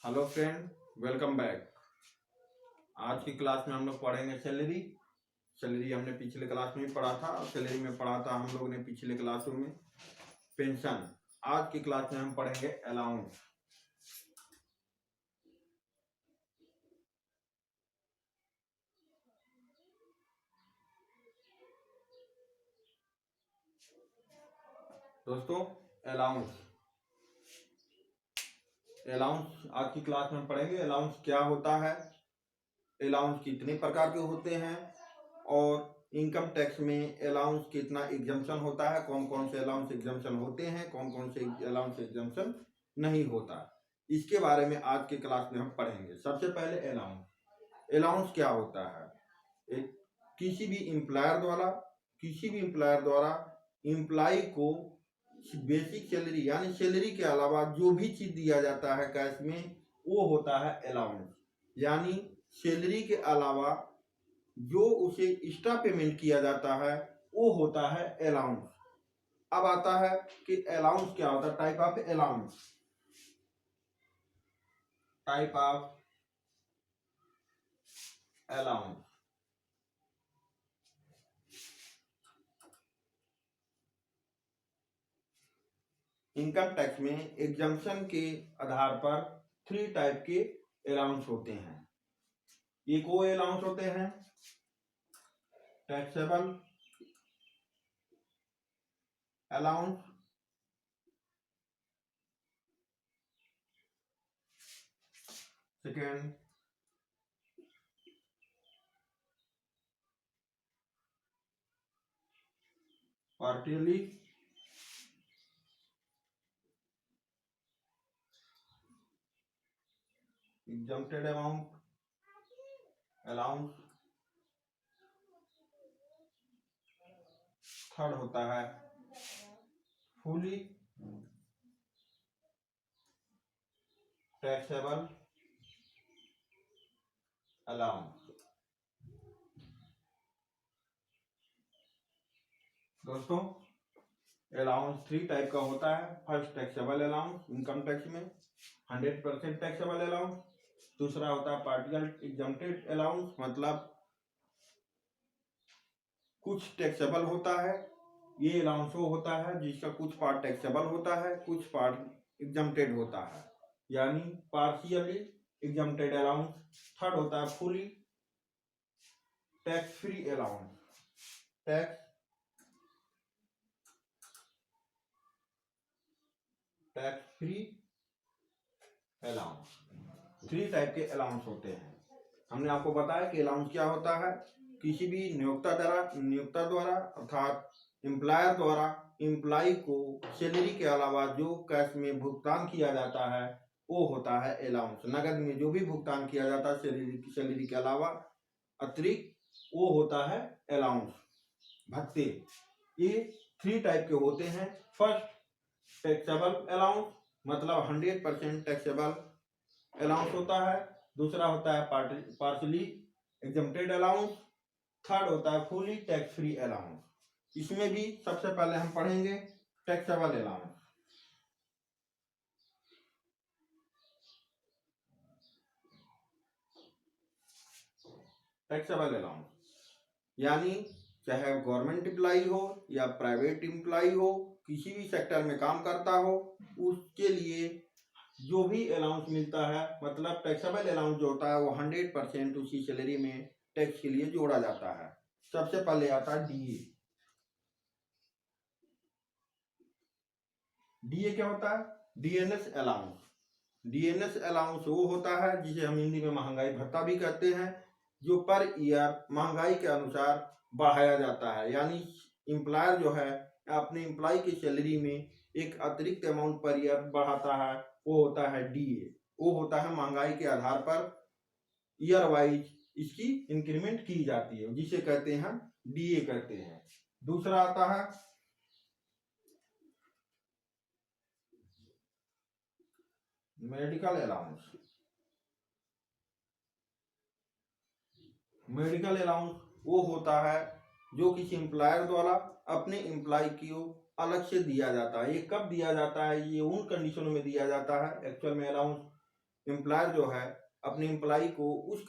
Hello friend, welcome back. आज की class में हम लोग पढ़ेंगे सैलरी। सैलरी हमने पिछले क्लास में ही पढ़ा था और सैलरी में पढ़ा था हम लोग ने पिछले क्लासों में पेंशन। आज की क्लास में हम पढ़ेंगे अलाउंस। दोस्तों, अलाउंस अलाउंस आज की क्लास में हम पढ़ेंगे। अलाउंस क्या होता है, अलाउंस कितने प्रकार के होते हैं और इनकम टैक्स में अलाउंस कितना एग्जम्पशन होता है, कौन कौन से अलाउंस एग्जम्पशन होते हैं, कौन कौन से अलाउंस एग्जम्पशन नहीं होता, इसके बारे में आज के क्लास में हम पढ़ेंगे। सबसे पहले अलाउंस क्या होता है। एक किसी भी एम्प्लॉयर द्वारा एम्प्लॉय को बेसिक सैलरी यानी सैलरी के अलावा जो भी चीज दिया जाता है कैश में, वो होता है अलाउंस। यानी सैलरी के अलावा जो उसे एक्स्ट्रा पेमेंट किया जाता है वो होता है अलाउंस। अब आता है कि अलाउंस क्या होता है। Type of allowance income tax में एग्जम्पशन के आधार पर 3 टाइप के अलाउंस होते हैं। एक वो अलाउंस होते हैं taxable allowance, second partially exempted allowance, third होता है फुली टैक्सेबल अलाउंस। दोस्तों, अलाउंस 3 टाइप का होता है। First taxable allowance income tax में 100% टैक्सेबल अलाउंस। दूसरा होता है पार्टिकल एग्जम्प्टेड अलाउंस, मतलब कुछ टैक्सेबल होता है। ये अलाउंस वो होता है जिसका कुछ पार्ट टैक्सेबल होता है, कुछ पार्ट एग्जम्प्टेड होता है, यानी पार्शियली एग्जम्प्टेड अलाउंस। थर्ड होता है fully tax free allowance, tax free allowance. 3 type के अलाउंस होते हैं। हमने आपको बताया कि अलाउंस क्या होता है। किसी भी नियोक्ता द्वारा अर्थात एम्प्लॉयर द्वारा एम्प्लॉय को सैलरी के अलावा जो कैश में भुगतान किया जाता है वो होता है अलाउंस। नगद में जो भी भुगतान किया जाता है सैलरी के अलावा अतिरिक्त, वो होता है अलाउंस, भत्ते। ये 3 टाइप के होते हैं। फर्स्ट टैक्सेबल अलाउंस, मतलब 100% टैक्सेबल अलाउंस होता है। दूसरा होता है पार्शली एग्जम्प्टेड अलाउंस। थर्ड होता है फुली टैक्स फ्री अलाउंस। इसमें भी सबसे पहले हम पढ़ेंगे टैक्सेबल अलाउंस। टैक्सेबल अलाउंस यानी चाहे गवर्नमेंट एम्प्लॉय हो या प्राइवेट एम्प्लॉय हो, किसी भी सेक्टर में काम करता हो, उसके लिए जो भी अलाउंस मिलता है, मतलब टैक्सेबल अलाउंस जो होता है वो 100% उसी सैलरी में टैक्स के लिए जोड़ा जाता है। सबसे पहले आता है डीए। डीए क्या होता है? DNS allowance. डीएनएस अलाउंस वो होता है जिसे हम हिंदी में महंगाई भत्ता भी कहते हैं, जो पर ईयर महंगाई के अनुसार बढ़ाया जाता है। यानी एम्प्लॉयर जो है अपने एम्प्लॉय की सैलरी में एक अतिरिक्त अमाउंट पर ईयर बढ़ाता है, वो होता है डीए। वो होता है महंगाई के आधार पर ईयर वाइज इसकी इंक्रीमेंट की जाती है, जिसे कहते हैं हम डीए कहते हैं। दूसरा आता है मेडिकल अलाउंस। मेडिकल अलाउंस वो होता है जो किसी एम्प्लॉयर द्वारा अपने एम्प्लॉय को अलग से दिया जाता है। ये कब दिया जाता है? ये उन कंडीशनों में दिया जाता है। एक्चुअल में अलाउंस एम्प्लॉयर जो है अपने एम्प्लॉय को उस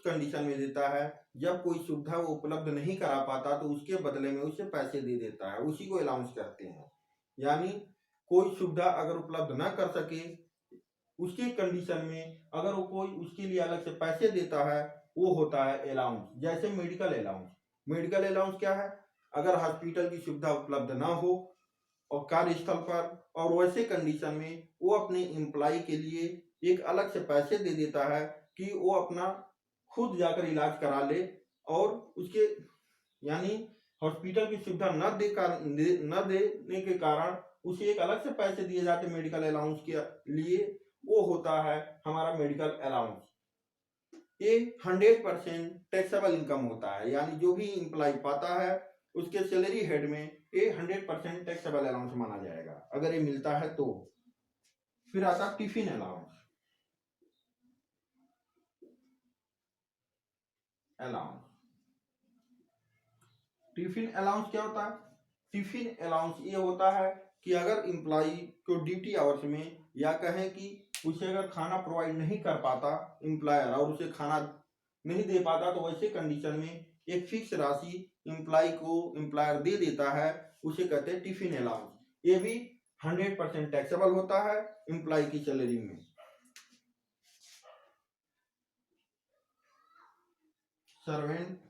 कंडीशन में देता है जब कोई सुविधा वो उपलब्ध नहीं करा पाता तो उसके बदले में उसे पैसे दे देता है, उसी को अलाउंस कहते हैं। यानी कोई सुविधा अगर उपलब्ध ना कर सके उसकी कंडीशन में अगर वो कोई उसके लिए अलग से पैसे देता है वो होता है अलाउंस। जैसे मेडिकल अलाउंस। मेडिकल अलाउंस क्या है? अगर हॉस्पिटल की सुविधा उपलब्ध ना हो और कार्यस्थल पर और वैसे कंडीशन में वो अपने एम्प्लॉय के लिए एक अलग से पैसे दे देता है कि वो अपना खुद जाकर इलाज करा ले और उसके यानी हॉस्पिटल की सुविधा न देने के कारण उसे एक अलग से पैसे दिए जाते मेडिकल अलाउंस के लिए, वो होता है हमारा मेडिकल अलाउंस। ये 100% टैक्सेबल इनकम होता है, यानी जो भी एम्प्लॉय पाता है उसके सैलरी हेड में ये 100% टैक्सेबल अलाउंस माना जाएगा अगर ये मिलता है तो। फिर आता टिफिन अलाउंस। टिफिन अलाउंस क्या होता है? टिफिन अलाउंस ये होता है कि अगर एम्प्लॉय को ड्यूटी आवर्स में या कहें कि उसे अगर खाना प्रोवाइड नहीं कर पाता एम्प्लॉयर और उसे खाना नहीं दे पाता तो वैसे कंडीशन में एक फिक्स राशि एम्प्लॉय को एम्प्लॉयर दे देता है, उसे कहते हैं टिफिन अलाउंस। ये भी 100% टैक्सेबल होता है एम्प्लॉय की सैलरी में। Servant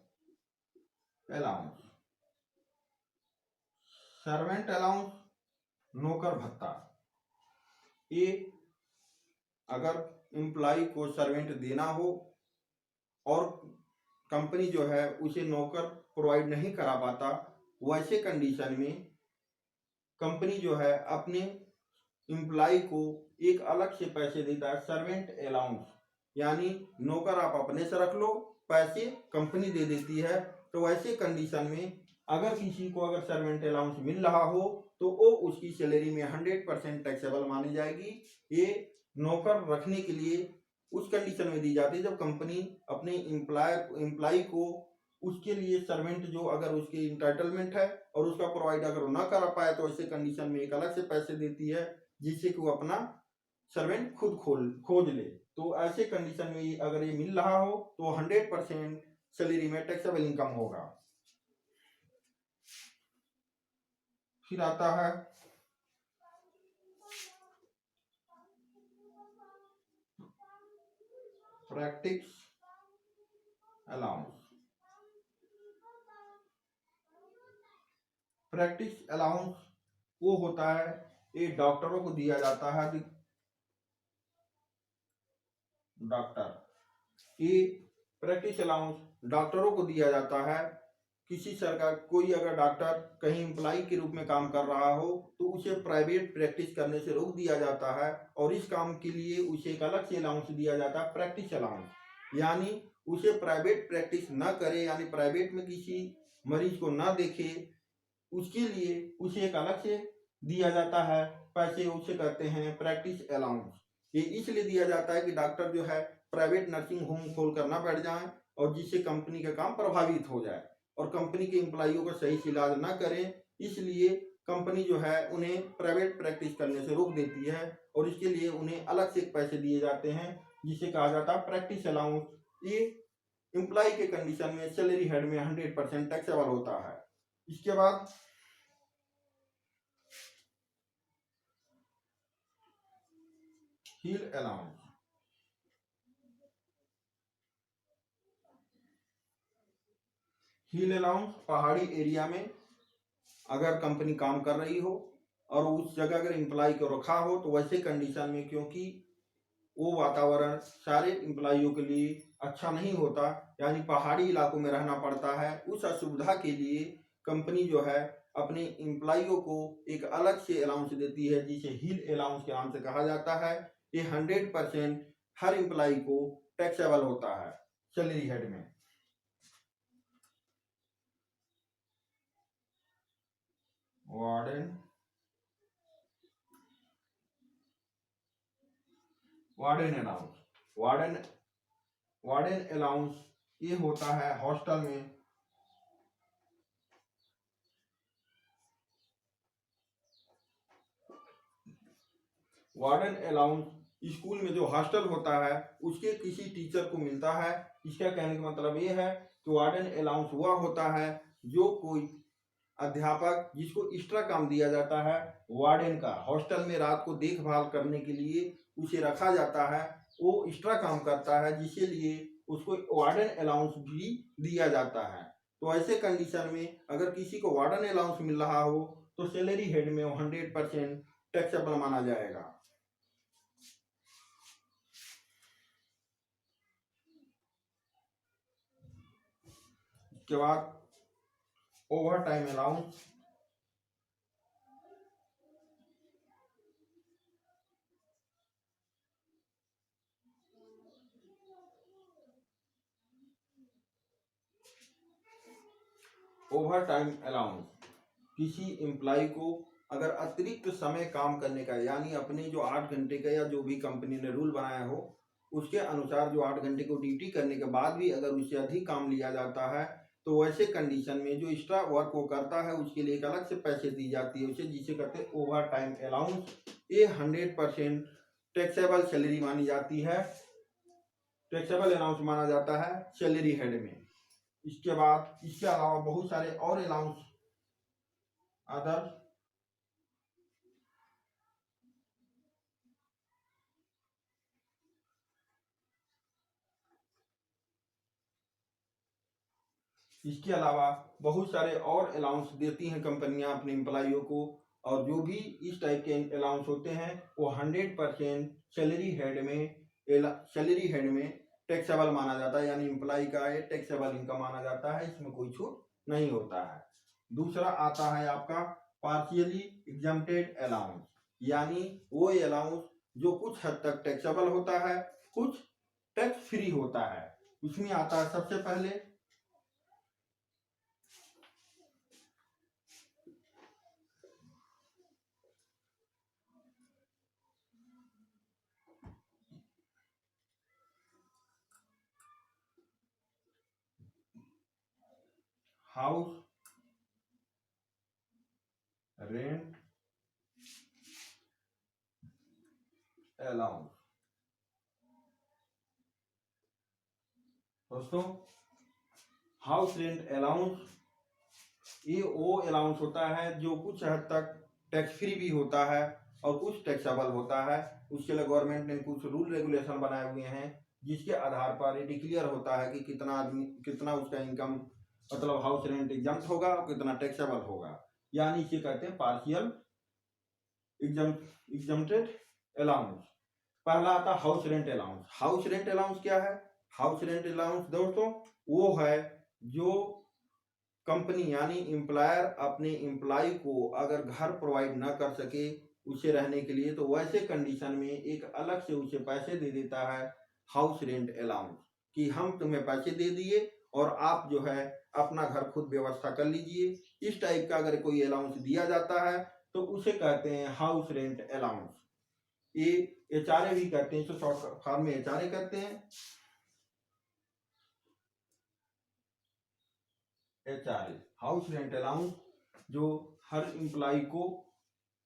allowance. सर्वेंट अलाउंस नौकर भत्ता। ये अगर एम्प्लॉय को सर्वेंट देना हो और कंपनी जो है उसे नौकर प्रोवाइड नहीं करा पाता वैसे कंडीशन में कंपनी जो है अपने एम्प्लॉय को एक अलग से पैसे देता है सर्वेंट अलाउंस। यानी नौकर आप अपने से रख लो, पैसे कंपनी दे देती है। तो वैसे कंडीशन में अगर किसी को अगर सर्वेंट अलाउंस मिल रहा हो तो वो उसकी सैलरी में 100% टैक्सेबल मानी जाएगी। ये नौकर रखने के लिए उस कंडीशन में दी जाती है जब कंपनी अपने एम्प्लॉय को उसके लिए सर्वेंट जो अगर उसके इंटाइटलमेंट है और उसका प्रोवाइड अगर ना कर पाए तो ऐसे कंडीशन में एक अलग से पैसे देती है जिससे कि वो अपना सर्वेंट खुद खोज ले। तो ऐसे कंडीशन में अगर ये मिल रहा हो तो 100% सैलरी में टैक्सेबल इनकम होगा। फिर आता है प्रैक्टिस अलाउंस। प्रैक्टिस अलाउंस वो होता है ये डॉक्टरों को दिया जाता है। ये प्रैक्टिस अलाउंस डॉक्टरों को दिया जाता है। किसी सरकार कोई अगर डॉक्टर कहीं एम्प्लॉय के रूप में काम कर रहा हो तो उसे प्राइवेट प्रैक्टिस करने से रोक दिया जाता है और इस काम के लिए उसे एक अलग से अलाउंस दिया जाता है प्रैक्टिस अलाउंस। यानी उसे प्राइवेट प्रैक्टिस ना करे यानी प्राइवेट में किसी मरीज को ना देखे उसके लिए उसे एक अलग से दिया जाता है पैसे, उसे कहते हैं प्रैक्टिस अलाउंस। ये इसलिए दिया जाता है कि डॉक्टर जो है प्राइवेट नर्सिंग होम खोल कर ना बैठ जाए और जिससे कंपनी का काम प्रभावित हो जाए और कंपनी के एम्प्लॉइयों का सही से इलाज ना करें, इसलिए कंपनी जो है उन्हें प्राइवेट प्रैक्टिस करने से रोक देती है और इसके लिए उन्हें अलग से पैसे दिए जाते हैं जिसे कहा जाता है प्रैक्टिस अलाउंस। ये एम्प्लॉय के कंडीशन में सैलरी हेड में 100% टैक्सेबल होता है। इसके बाद हिल अलाउंस। हिल अलाउंस पहाड़ी एरिया में अगर कंपनी काम कर रही हो और उस जगह अगर एम्प्लॉय को रखा हो तो वैसे कंडीशन में क्योंकि वो वातावरण सारे एम्प्लॉइयों के लिए अच्छा नहीं होता यानी पहाड़ी इलाकों में रहना पड़ता है, उस असुविधा के लिए कंपनी जो है अपने एम्प्लॉइयों को एक अलग से अलाउंस देती है जिसे हिल अलाउंस के नाम से कहा जाता है। ये 100% हर एम्प्लॉय को टैक्सेबल होता है सैलरी हेड में। Warden allowance. वार्डन अलाउंस ये होता है हॉस्टल में वार्डन अलाउंस स्कूल में जो हॉस्टल होता है उसके किसी टीचर को मिलता है। इसका कहने का मतलब ये है कि वार्डन अलाउंस हुआ होता है जो कोई अध्यापक जिसको एक्स्ट्रा काम दिया जाता है वार्डन का, हॉस्टल में रात को देखभाल करने के लिए उसे रखा जाता है, वो एक्स्ट्रा काम करता है जिसके लिए उसको वार्डन अलाउंस भी दिया जाता है। तो ऐसे कंडीशन में अगर किसी को वार्डन अलाउंस मिल रहा हो तो सैलरी हेड में 100% टैक्सेबल माना जाएगा। इसके बाद over time allowance. Over time allowance किसी एम्प्लॉय को अगर अतिरिक्त समय काम करने का, यानी अपने जो 8 घंटे का या जो भी कंपनी ने रूल बनाया हो उसके अनुसार जो 8 घंटे को ड्यूटी करने के बाद भी अगर उससे अधिक काम लिया जाता है तो वैसे कंडीशन में जो एक्स्ट्रा वर्क वो करता है उसके लिए एक अलग से पैसे दी जाती है उसे, जिसे कहते हैं ओवर टाइम अलाउंस। ये 100% टैक्सेबल सैलरी मानी जाती है, टैक्सेबल अलाउंस माना जाता है सैलरी हेड में। इसके बाद इसके अलावा बहुत सारे और अलाउंस अदर इसके अलावा बहुत सारे और अलाउंस देती हैं कंपनियां अपने एम्प्लॉइयों को, और जो भी इस टाइप के अलाउंस होते हैं वो 100% सैलरी हेड में टैक्सेबल माना जाता है, यानी एम्प्लॉय का ये टैक्सेबल इनकम माना जाता है, इसमें कोई छूट नहीं होता है। दूसरा आता है आपका पार्शियली एग्जम्प्टेड अलाउंस, यानी वो अलाउंस जो कुछ हद तक टैक्सेबल होता है कुछ टैक्स फ्री होता है। उसमें आता है सबसे पहले हाउस रेंट अलाउंस। दोस्तों हाउस रेंट अलाउंस ये वो अलाउंस होता है जो कुछ हद तक टैक्स फ्री भी होता है और कुछ टैक्सेबल होता है। उसके लिए गवर्नमेंट ने कुछ रूल रेगुलेशन बनाए हुए हैं जिसके आधार पर ये डिक्लेयर होता है कि कितना आदमी कितना उसका इनकम मतलब हाउस रेंट एग्जम्प्ट होगा और कितना टैक्सेबल होगा, यानी इसे कहते हैं पार्शियल एग्जम्प्टेड अलाउंस। पहला आता house rent allowance. House rent allowance क्या है? हाउस रेंट अलाउंस दोस्तों वो है जो कंपनी यानी एम्प्लॉयर अपने एम्प्लॉय को अगर घर प्रोवाइड ना कर सके उसे रहने के लिए तो वैसे कंडीशन में एक अलग से उसे पैसे दे देता है हाउस रेंट अलाउंस, कि हम तुम्हें पैसे दे दिए और आप जो है अपना घर खुद व्यवस्था कर लीजिए। इस टाइप का अगर कोई अलाउंस दिया जाता है तो उसे कहते हैं हाउस रेंट अलाउंस। ये एचआरए भी कहते हैं, तो शॉर्ट फॉर्म में एचआरए कहते हैं। एचआरए हाउस रेंट अलाउंस जो हर एम्प्लॉय को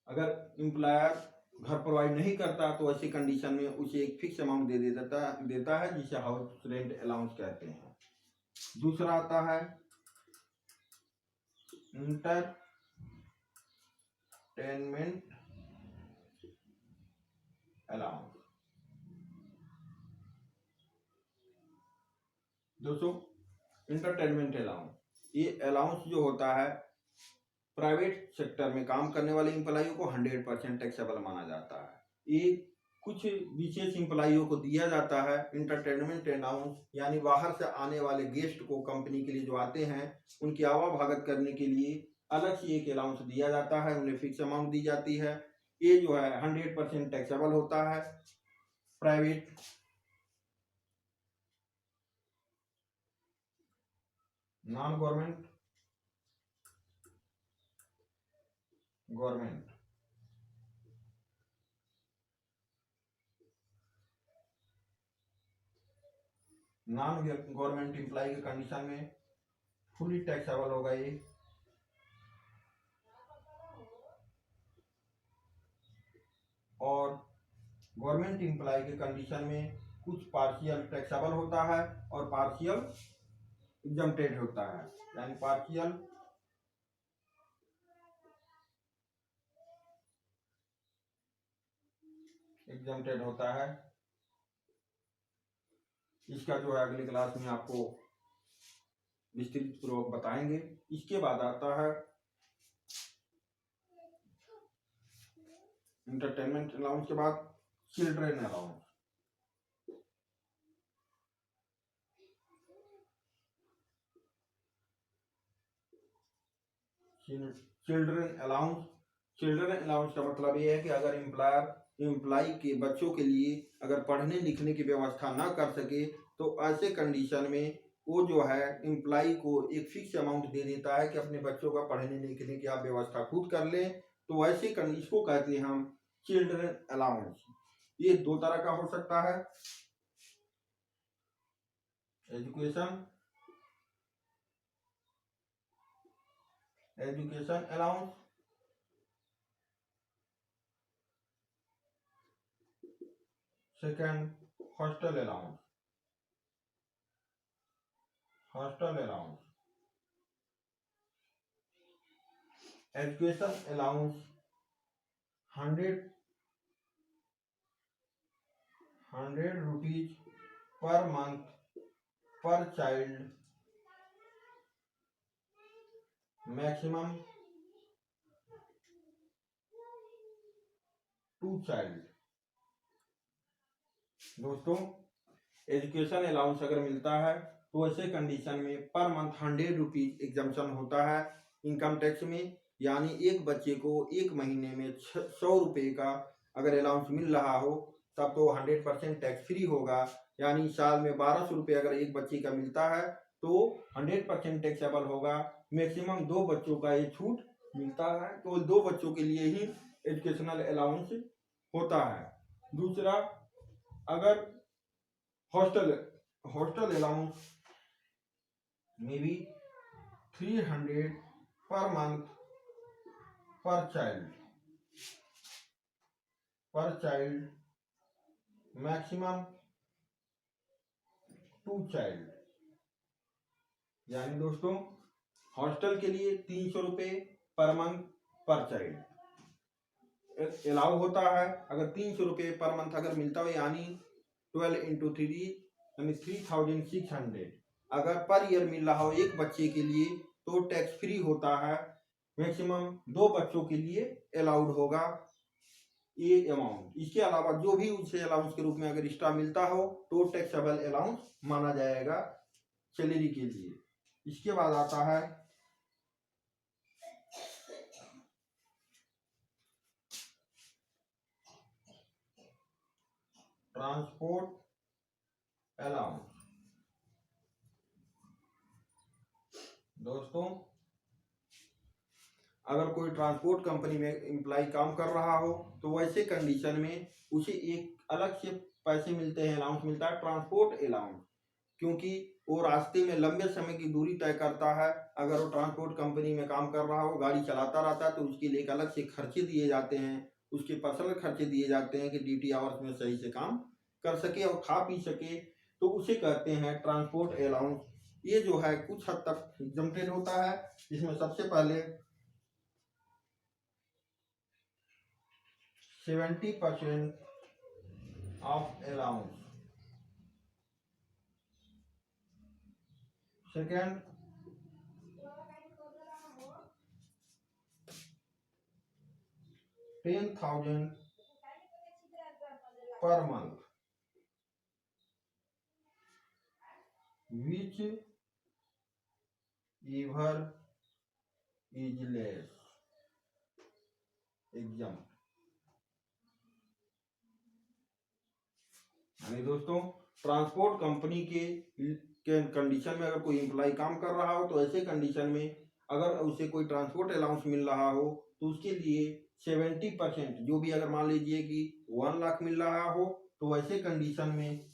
अगर एम्प्लॉयर घर प्रोवाइड नहीं करता तो ऐसी कंडीशन में उसे एक फिक्स अमाउंट दे देता है जिसे हाउस रेंट अलाउंस कहते हैं। दूसरा आता है इंटरटेनमेंट अलाउंस। दोस्तों इंटरटेनमेंट अलाउंस ये अलाउंस जो होता है प्राइवेट सेक्टर में काम करने वाले एम्प्लॉइयों को 100% टैक्सेबल माना जाता है। ये कुछ विशेष एम्प्लॉइयों को दिया जाता है इंटरटेनमेंट अलाउंस, यानी बाहर से आने वाले गेस्ट को कंपनी के लिए जो आते हैं उनकी आवाभगत करने के लिए अलग से एक अलाउंस दिया जाता है, उन्हें फिक्स अमाउंट दी जाती है। ये जो है 100% टैक्सेबल होता है। Private non government government non government employ के कंडीशन में फुली टैक्सेबल होगा ये। और गवर्नमेंट एम्प्लॉय के कंडीशन में कुछ पार्शियल टैक्सेबल होता है और पार्शियल एग्जम्प्टेड होता है। यानी पार्शियल एग्जम्प्टेड होता है। इसका जो है अगली क्लास में आपको विस्तृत पूर्वक बताएंगे। इसके बाद आता है इंटरटेनमेंट अलाउंस के बाद चिल्ड्रन अलाउंस। चिल्ड्रन अलाउंस का मतलब ये है कि अगर एम्प्लॉय के बच्चों के लिए अगर पढ़ने लिखने की व्यवस्था ना कर सके तो ऐसे कंडीशन में वो जो है एम्प्लॉय को एक फिक्स अमाउंट दे देता है कि अपने बच्चों का पढ़ने लिखने की आप व्यवस्था खुद कर लें। तो ऐसे इसको कहते हैं हम चिल्ड्रन अलाउंस। ये दो तरह का हो सकता है, education allowance, second hostel allowance. Education allowance 100 rupees per month पर चाइल्ड, मैक्सिमम 2 चाइल्ड। दोस्तों, एजुकेशन अलाउंस अगर मिलता है तो ऐसे कंडीशन में पर मंथ 100 रुपीज एग्जम्पशन होता है इनकम टैक्स में। यानी एक बच्चे को एक महीने में 100 रुपये का अगर अलाउंस मिल रहा हो तब तो 100% टैक्स फ्री होगा। यानी साल में 1200 रुपये अगर एक बच्चे का मिलता है तो 100% टैक्सेबल होगा। मैक्सिमम 2 बच्चों का ये छूट मिलता है, तो 2 बच्चों के लिए ही एजुकेशनल अलाउंस होता है। दूसरा, अगर हॉस्टल अलाउंस में भी 300 पर मंथ पर चाइल्ड, मैक्सिमम 2 चाइल्ड। यानी दोस्तों, हॉस्टल के लिए 300 रुपये पर मंथ पर चाइल्ड अलाउ होता है। अगर 300 रुपये पर मंथ अगर मिलता हो यानी 12 × 3 यानी 3600 अगर पर ईयर मिल रहा हो एक बच्चे के लिए तो टैक्स फ्री होता है। मैक्सिमम 2 बच्चों के लिए अलाउड होगा ये अमाउंट। इसके अलावा जो भी उसे अलाउंस के रूप में अगर एक्स्ट्रा मिलता हो तो टैक्सेबल अलाउंस माना जाएगा सैलरी के लिए। इसके बाद आता है ट्रांसपोर्ट अलाउंस। दोस्तों, अगर कोई ट्रांसपोर्ट कंपनी में एम्प्लॉय काम कर रहा हो तो वैसे कंडीशन में उसे एक अलग से पैसे मिलते हैं, अलाउंस मिलता है ट्रांसपोर्ट अलाउंस। क्योंकि वो रास्ते में लंबे समय की दूरी तय करता है। अगर वो ट्रांसपोर्ट कंपनी में काम कर रहा हो, गाड़ी चलाता रहता है, तो उसके लिए एक अलग से खर्चे दिए जाते हैं, उसके पर्सनल खर्चे दिए जाते हैं कि ड्यूटी आवर्स में सही से काम कर सके और खा पी सके, तो उसे कहते हैं ट्रांसपोर्ट अलाउंस। ये जो है कुछ हद तक एग्जम्प्टेड होता है, जिसमें सबसे पहले 70% of allowance, second 10,000 per month which ever is less exempt। यानी दोस्तों, ट्रांसपोर्ट कंपनी के कंडीशन में अगर कोई एम्प्लॉय काम कर रहा हो तो ऐसे कंडीशन में अगर उसे कोई ट्रांसपोर्ट अलाउंस मिल रहा हो तो उसके लिए 70%, जो भी अगर मान लीजिए कि 1 लाख मिल रहा हो तो वैसे कंडीशन में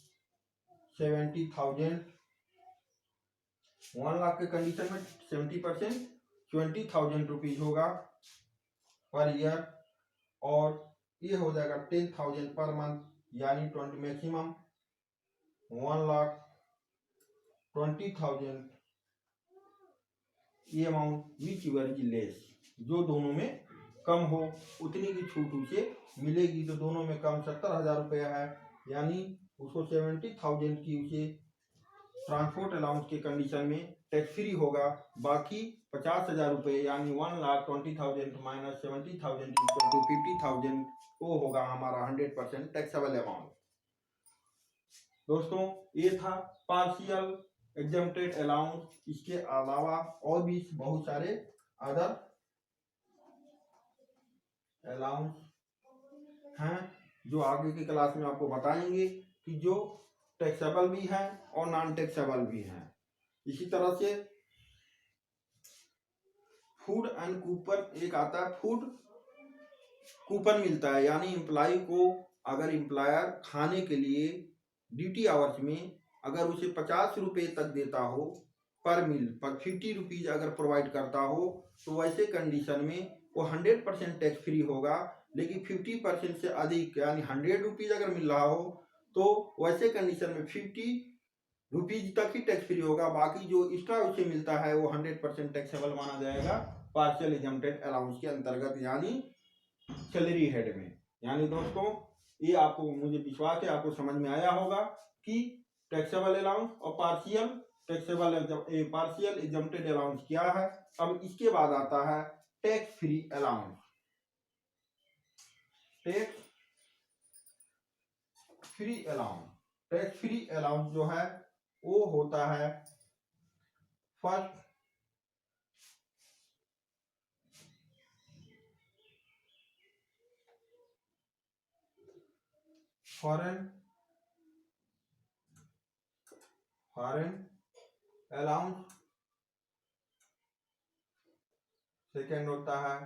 70,000, 1 लाख के कंडीशन में 70% 20,000 रुपीज होगा पर ईयर, और ये हो जाएगा 10,000 पर मंथ यानी 20 मैक्सिमम 1,20,000 ये amount which your is less, जो दोनों में कम हो उतनी की छूट उसे मिलेगी। तो दोनों में कम 70,000 रुपया है, यानी उसको 70,000 की उसे ट्रांसपोर्ट अलाउंस के कंडीशन में टैक्स फ्री होगा। बाकी 50,000 रुपये यानी 1,20,000 माइनस 70,000 इक्वल टू 50,000 वो होगा हमारा 100% टैक्सेबल अमाउंट। दोस्तों ये था पार्शियल एग्जम्प्टेड अलाउंस। इसके अलावा और भी बहुत सारे अदर अलाउंस हैं जो आगे की क्लास में आपको बताएंगे कि जो टैक्सेबल भी हैं और नॉन टैक्सेबल भी हैं। इसी तरह से फूड एंड कूपन एक आता है, फूड कूपन मिलता है, यानी एम्प्लॉय को अगर एम्प्लॉयर खाने के लिए ड्यूटी आवर्स में अगर उसे 50 रुपये तक देता हो पर मील पर 50 रुपीज अगर प्रोवाइड करता हो तो वैसे कंडीशन में वो 100% टैक्स फ्री होगा। लेकिन 50% से अधिक यानी 100 रुपीज अगर मिल रहा हो तो वैसे कंडीशन में 50 रुपीज तक ही टैक्स फ्री होगा। बाकी जो एक्स्ट्रा उसे मिलता है वो 100% टैक्सेबल माना जाएगा पार्शियल एग्जम्प्टेड अलाउंस के अंतर्गत, यानी सैलरी हेड में। यानी दोस्तों ये आपको, मुझे विश्वास है आपको समझ में आया होगा कि टैक्सेबल अलाउंस और पार्शियल एग्जम्प्टेड अलाउंस क्या है। अब इसके बाद आता है tax free allowance. Tax free allowance जो है वो होता है फर्स्ट फॉरेन अलाउंस, सेकेंड होता है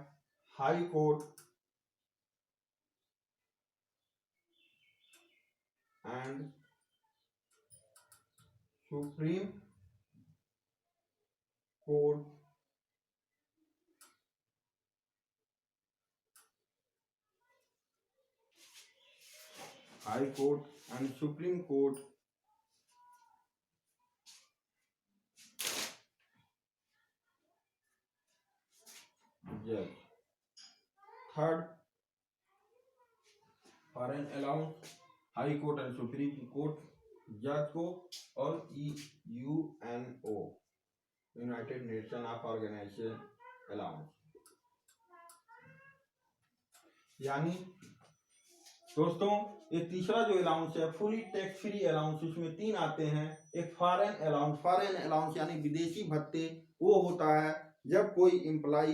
high court and supreme court high court and supreme court जज। Third foreign allowance high court and supreme court जज को और UNO united nation of organisation allowance. यानी दोस्तों ये तीसरा जो अलाउंस है फुली टैक्स फ्री अलाउंस, उसमें 3 आते हैं। एक फॉरेन अलाउंस यानी विदेशी भत्ते, वो होता है जब कोई एम्प्लॉय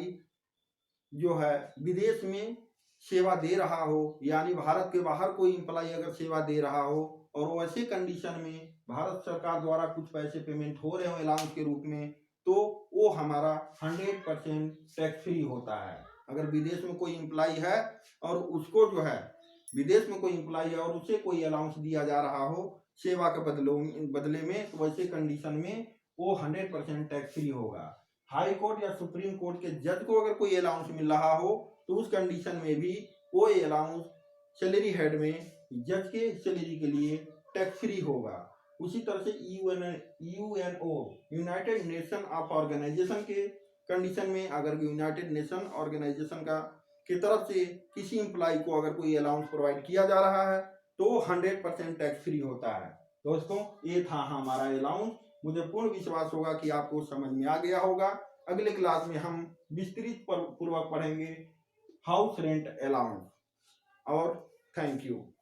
जो है विदेश में सेवा दे रहा हो, यानी भारत के बाहर कोई एम्प्लॉय अगर सेवा दे रहा हो और वैसे कंडीशन में भारत सरकार द्वारा कुछ पैसे पेमेंट हो रहे हो अलाउंस के रूप में, तो वो हमारा 100% टैक्स फ्री होता है। अगर विदेश में कोई एम्प्लॉय है और उसको जो है विदेश में कोई एम्प्लॉय है और उसे कोई अलाउंस दिया जा रहा हो सेवा के बदले में, तो वैसे कंडीशन में वो 100% टैक्स फ्री होगा। हाई कोर्ट या सुप्रीम कोर्ट के जज को अगर कोई अलाउंस मिल रहा हो तो उस कंडीशन में भी वो अलाउंस सैलरी हेड में जज के सैलरी के लिए टैक्स फ्री होगा। उसी तरह से UNO united nation of organisation के कंडीशन में अगर यूनाइटेड नेशन ऑर्गेनाइजेशन का की तरफ से किसी एम्प्लॉय को अगर कोई अलाउंस प्रोवाइड किया जा रहा है तो 100% टैक्स फ्री होता है। दोस्तों ये था हमारा अलाउंस। मुझे पूर्ण विश्वास होगा कि आपको समझ में आ गया होगा। अगले क्लास में हम विस्तृत पूर्वक पढ़ेंगे हाउस रेंट अलाउंस। और थैंक यू।